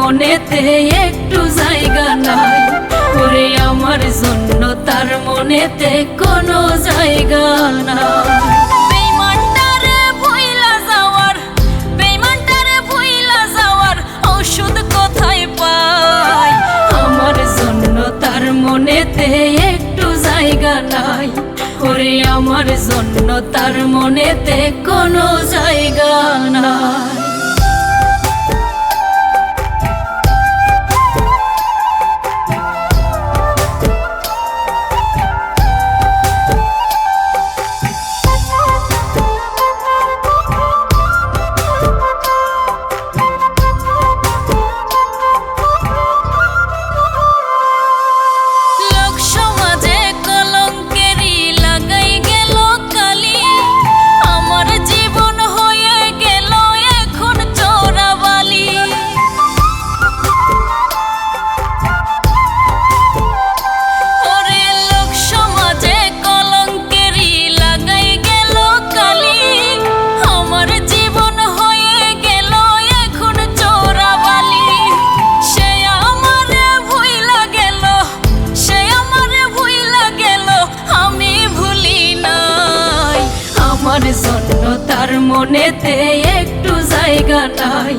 মনেতে একটু জায়গা নাই। ওরে আমার জন্য তার মনেতে কোনো জায়গা নাই। বেঈমানটারে ভুইলা যাওয়ার, বেঈমানটারে ভুইলা যাওয়ার ঔষধ কোথায় পাই? আমার জন্য তার মনেতে একটু জায়গা নাই। ওরে আমার জন্য তার মনেতে কোনো জায়গা নাই। আমার জন্য তার মনেতে একটু জায়গা নাই।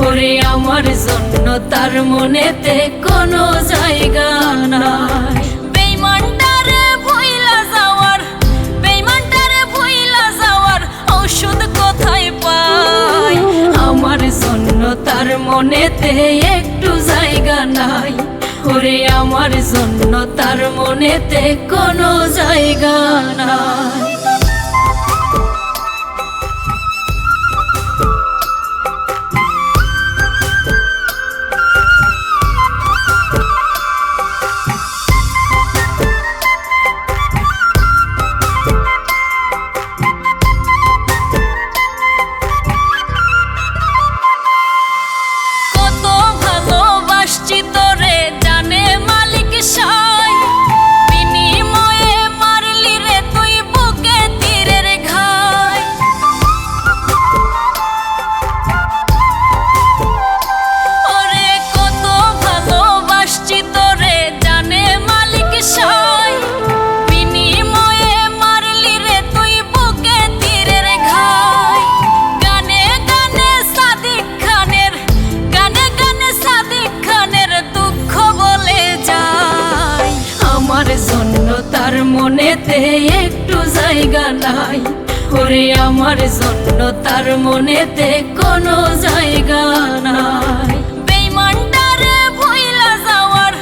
ওরে আমার জন্য তার মনেতে কোনো জায়গা নাই। বেঈমানটারে ভুইলা যাওয়ার, বেঈমানটারে ভুইলা যাওয়ার ঔষধ কোথায় পাই? আমার জন্য তার মনেতে একটু জায়গা নাই। ওরে আমার জন্য তার মনেতে কোনো জায়গা নাই। তার মনেতে একটু জায়গা নাই। ওরে আমার জন্য তার মনেতে কোনো জায়গা নাই। বেঈমানটারে ভুইলা যাওয়ার,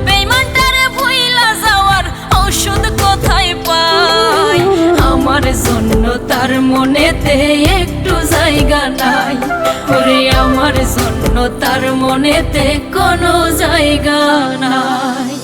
বেঈমানটারে ভুইলা যাওয়ার ঔষধ কোথায় পাই? আমার জন্য তার মনেতে একটু জায়গা নাই। ওরে আমার জন্য তার মনেতে কোনো জায়গা নাই।